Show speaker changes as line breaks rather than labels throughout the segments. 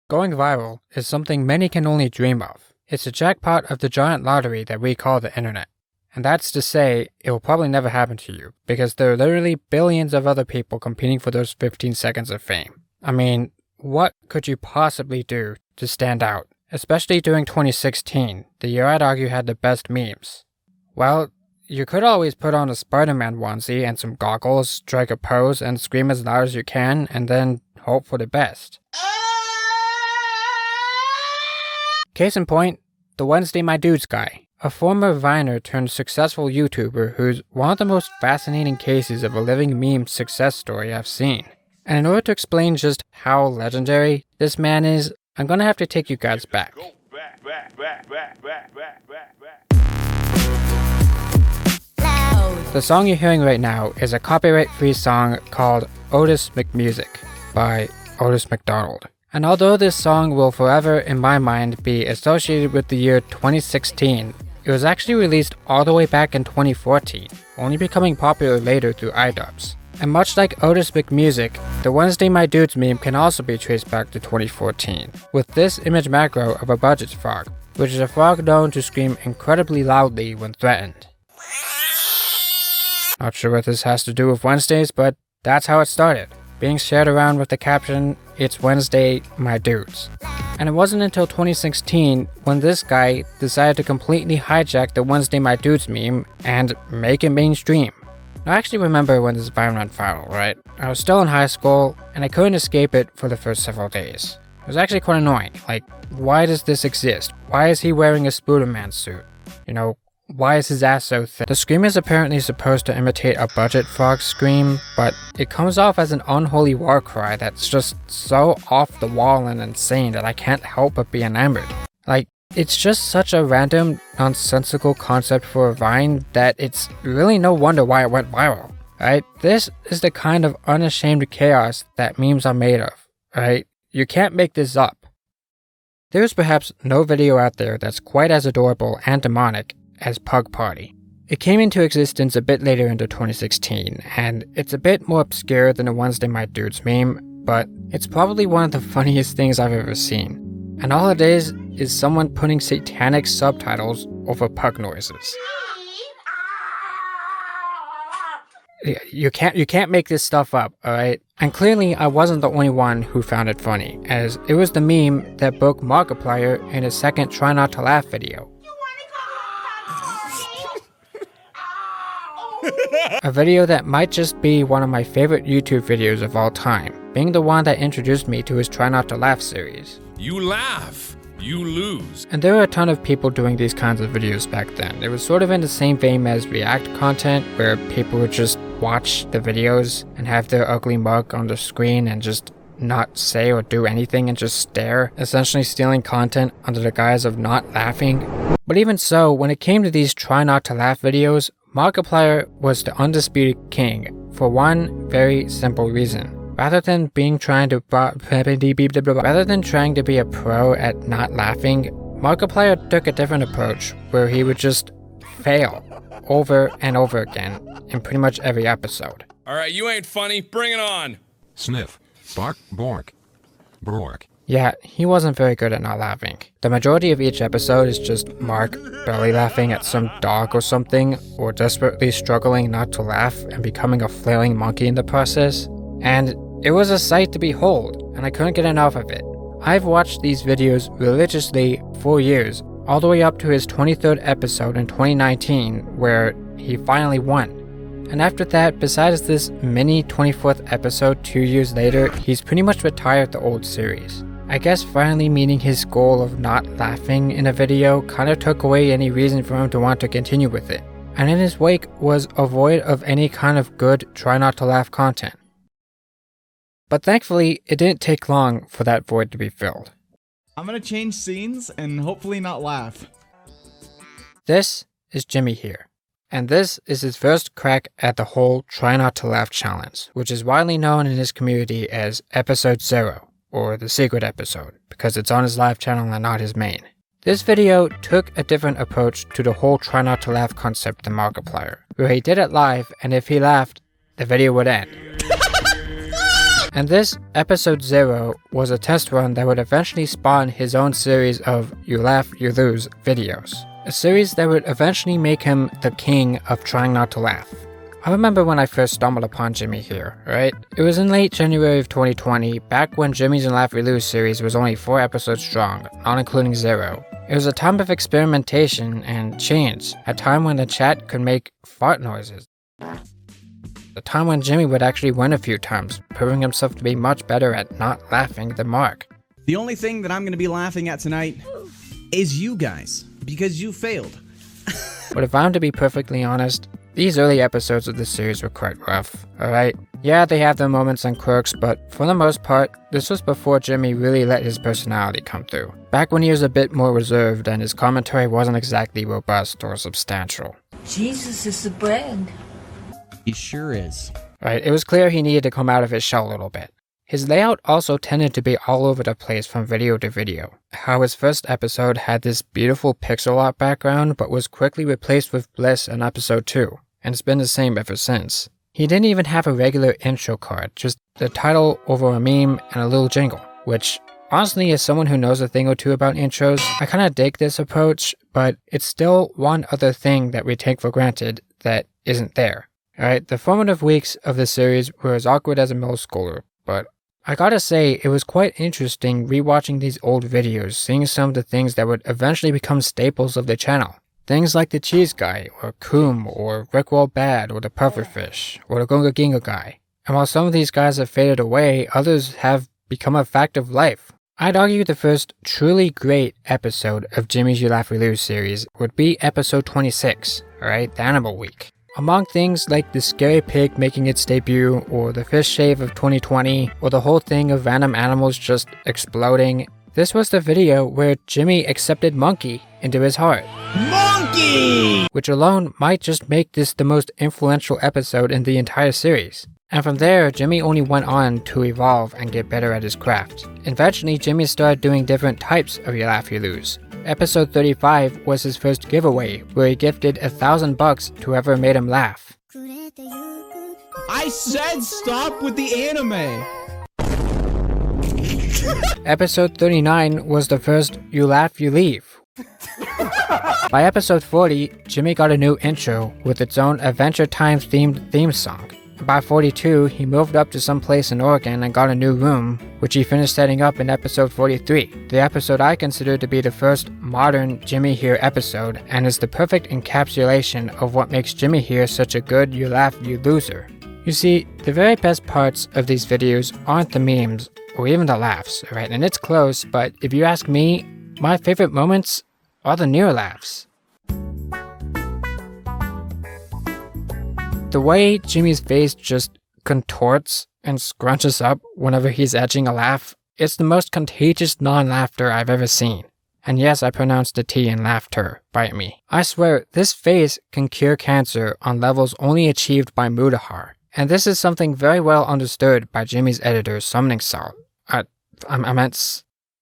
Going viral is something many can only dream of. It's a jackpot of the giant lottery that we call the internet. And that's to say, it will probably never happen to you, because there are literally billions of other people competing for those 15 seconds of fame. I mean, what could you possibly do to stand out? Especially during 2016, the year I'd argue had the best memes. Well, you could always put on a Spider-Man onesie and some goggles, strike a pose, and scream as loud as you can, and then hope for the best. Case in point, the Wednesday My Dudes guy, a former Viner turned successful YouTuber who's one of the most fascinating cases of a living meme success story I've seen. And in order to explain just how legendary this man is, I'm gonna have to take you guys back. The song you're hearing right now is a copyright-free song called Otis McMusic by Otis McDonald. And although this song will forever, in my mind, be associated with the year 2016, it was actually released all the way back in 2014, only becoming popular later through iDubbbz. And much like Otis McMusic, the Wednesday My Dudes meme can also be traced back to 2014, with this image macro of a budget frog, which is a frog known to scream incredibly loudly when threatened. Not sure what this has to do with Wednesdays, but that's how it started, being shared around with the caption, "It's Wednesday, my dudes." And it wasn't until 2016 when this guy decided to completely hijack the Wednesday My Dudes meme and make it mainstream. I actually remember when this Vine went viral, right? I was still in high school, and I couldn't escape it for the first several days. It was actually quite annoying. Like, why does this exist? Why is he wearing a Spooderman suit? Why is his ass so thick? The scream is apparently supposed to imitate a budget frog scream, but it comes off as an unholy war cry that's just so off the wall and insane that I can't help but be enamored. Like, it's just such a random, nonsensical concept for a Vine that it's really no wonder why it went viral, right? This is the kind of unashamed chaos that memes are made of, right? You can't make this up. There's perhaps no video out there that's quite as adorable and demonic as Pug Party. It came into existence a bit later into 2016, and it's a bit more obscure than the Wednesday My Dudes meme, but it's probably one of the funniest things I've ever seen. And all it is someone putting satanic subtitles over pug noises. You can't make this stuff up, alright? And clearly I wasn't the only one who found it funny, as it was the meme that broke Markiplier in his second Try Not to Laugh video. A video that might just be one of my favorite YouTube videos of all time, being the one that introduced me to his Try Not to Laugh series.
You laugh, you lose.
And there were a ton of people doing these kinds of videos back then. It was sort of in the same vein as React content, where people would just watch the videos and have their ugly mug on the screen and just not say or do anything and just stare, essentially stealing content under the guise of not laughing. But even so, when it came to these Try Not to Laugh videos, Markiplier was the undisputed king for one very simple reason. Rather than trying to be a pro at not laughing, Markiplier took a different approach where he would just fail over and over again in pretty much every episode.
Alright, you ain't funny, bring it on!
Sniff. Bark. Bork. Bork.
Yeah, he wasn't very good at not laughing. The majority of each episode is just Mark belly laughing at some dog or something, or desperately struggling not to laugh and becoming a flailing monkey in the process. And it was a sight to behold, and I couldn't get enough of it. I've watched these videos religiously for years, all the way up to his 23rd episode in 2019, where he finally won. And after that, besides this mini 24th episode 2 years later, he's pretty much retired the old series. I guess finally meeting his goal of not laughing in a video kind of took away any reason for him to want to continue with it. And in his wake was a void of any kind of good Try Not to Laugh content. But thankfully, it didn't take long for that void to be filled.
I'm gonna change scenes and hopefully not laugh.
This is Jimmy here, and this is his first crack at the whole Try Not to Laugh challenge, which is widely known in his community as Episode 0. Or the secret episode, because it's on his live channel and not his main. This video took a different approach to the whole Try Not to Laugh concept than Markiplier, where he did it live, and if he laughed, the video would end. And this, episode 0, was a test run that would eventually spawn his own series of You Laugh, You Lose videos. A series that would eventually make him the king of trying not to laugh. I remember when I first stumbled upon Jimmy here, right? It was in late January of 2020, back when Jimmy's You Laugh, You Lose series was only 4 episodes strong, not including 0. It was a time of experimentation and change, a time when the chat could make fart noises. A time when Jimmy would actually win a few times, proving himself to be much better at not laughing than Mark.
The only thing that I'm going to be laughing at tonight is you guys, because you failed.
But if I'm to be perfectly honest, these early episodes of this series were quite rough, alright? Yeah, they have their moments and quirks, but for the most part, this was before Jimmy really let his personality come through. Back when he was a bit more reserved and his commentary wasn't exactly robust or substantial.
Jesus is the brand.
He sure is.
Right, it was clear he needed to come out of his shell a little bit. His layout also tended to be all over the place from video to video. How his first episode had this beautiful pixel art background but was quickly replaced with Bliss in episode 2, and it's been the same ever since. He didn't even have a regular intro card, just the title over a meme and a little jingle, which honestly, as someone who knows a thing or two about intros, I kinda dig this approach, but it's still one other thing that we take for granted that isn't there. Alright, the formative weeks of the series were as awkward as a middle schooler, but I gotta say, it was quite interesting rewatching these old videos, seeing some of the things that would eventually become staples of the channel. Things like the Cheese Guy, or Coom, or Rickroll Bad, or the Pufferfish, or the Gunga Ginga Guy. And while some of these guys have faded away, others have become a fact of life. I'd argue the first truly great episode of Jimmy's You Laugh, You Lose series would be episode 26, alright, the Animal Week. Among things like the scary pig making its debut, or the fish shave of 2020, or the whole thing of random animals just exploding, this was the video where Jimmy accepted Monkey into his heart.
Monkey!
Which alone might just make this the most influential episode in the entire series. And from there, Jimmy only went on to evolve and get better at his craft. Eventually, Jimmy started doing different types of You Laugh, You Lose. Episode 35 was his first giveaway, where he gifted $1,000 to whoever made him laugh.
I said stop with the anime!
Episode 39 was the first You Laugh, You Leave. By episode 40, Jimmy got a new intro with its own Adventure Time themed theme song. By 42, he moved up to some place in Oregon and got a new room, which he finished setting up in episode 43, the episode I consider to be the first modern Jimmy Here episode, and is the perfect encapsulation of what makes Jimmy Here such a good You Laugh, You Loser. You see, the very best parts of these videos aren't the memes, or even the laughs, right? And it's close, but if you ask me, my favorite moments are the near laughs. The way Jimmy's face just contorts and scrunches up whenever he's edging a laugh, it's the most contagious non-laughter I've ever seen. And yes, I pronounced the T in laughter, bite me. I swear, this face can cure cancer on levels only achieved by Mudahar. And this is something very well understood by Jimmy's editor, Summoning Salt.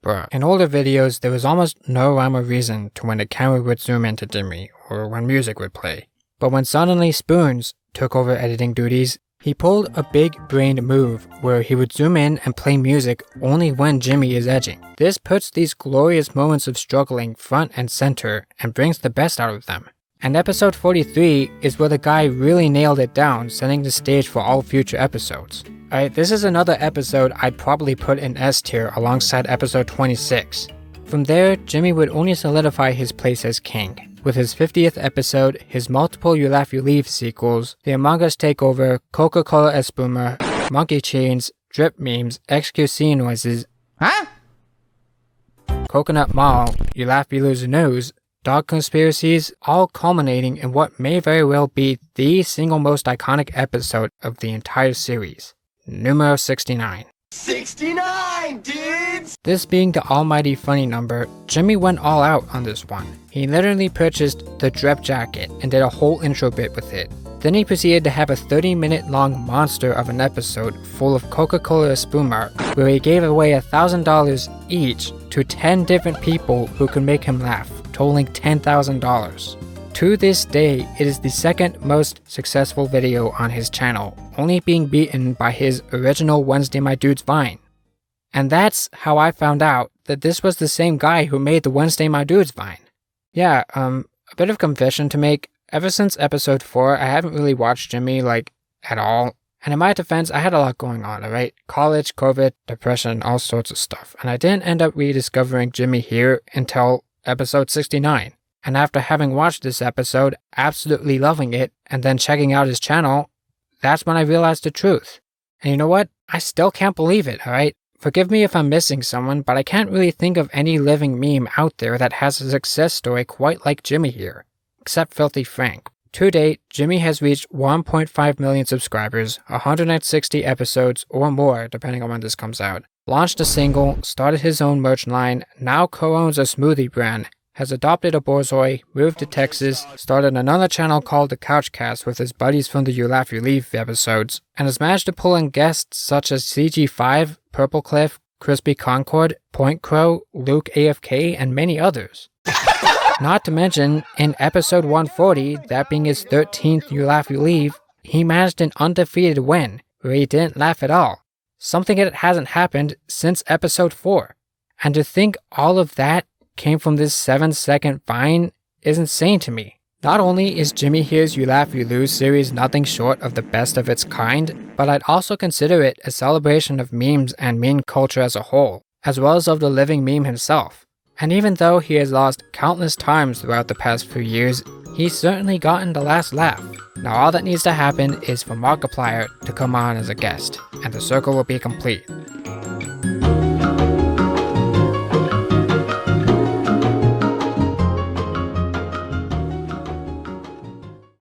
Bruh. In older videos, there was almost no rhyme or reason to when the camera would zoom into Jimmy, or when music would play. But when suddenly Spoons took over editing duties, he pulled a big-brained move where he would zoom in and play music only when Jimmy is edging. This puts these glorious moments of struggling front and center and brings the best out of them. And episode 43 is where the guy really nailed it down, setting the stage for all future episodes. Alright, this is another episode I'd probably put in S tier alongside episode 26. From there, Jimmy would only solidify his place as king. With his 50th episode, his multiple You Laugh, You Leave sequels, the Among Us Takeover, Coca-Cola Espuma, Monkey Chains, Drip Memes, XQC Noises, Coconut Mall, You Laugh, You Lose News, Dog Conspiracies, all culminating in what may very well be the single most iconic episode of the entire series, numero 69.
69, dudes!
This being the almighty funny number, Jimmy went all out on this one. He literally purchased the Drep jacket and did a whole intro bit with it. Then he proceeded to have a 30-minute long monster of an episode full of Coca-Cola Espuma, where he gave away $1,000 each to 10 different people who could make him laugh, totaling $10,000. To this day, it is the second most successful video on his channel, only being beaten by his original Wednesday My Dudes Vine. And that's how I found out that this was the same guy who made the Wednesday My Dudes Vine. Yeah, a bit of confession to make. Ever since episode 4, I haven't really watched Jimmy, at all. And in my defense, I had a lot going on, alright? College, COVID, depression, all sorts of stuff. And I didn't end up rediscovering Jimmy here until episode 69. And after having watched this episode, absolutely loving it, and then checking out his channel, that's when I realized the truth. And you know what? I still can't believe it, alright? Forgive me if I'm missing someone, but I can't really think of any living meme out there that has a success story quite like Jimmy here. Except Filthy Frank. To date, Jimmy has reached 1.5 million subscribers, 160 episodes or more depending on when this comes out, launched a single, started his own merch line, now co-owns a smoothie brand, has adopted a borzoi, moved to Texas, started another channel called The Couchcast with his buddies from the You Laugh You Leave episodes, and has managed to pull in guests such as CG5, Purple Cliff, Crispy Concord, Point Crow, Luke AFK, and many others. Not to mention, in episode 140, that being his 13th You Laugh You Leave, he managed an undefeated win, where he didn't laugh at all. Something that hasn't happened since episode 4. And to think all of that came from this 7-second Vine is insane to me. Not only is Jimmy Here's You Laugh You Lose series nothing short of the best of its kind, but I'd also consider it a celebration of memes and meme culture as a whole, as well as of the living meme himself. And even though he has lost countless times throughout the past few years, he's certainly gotten the last laugh. Now all that needs to happen is for Markiplier to come on as a guest, and the circle will be complete.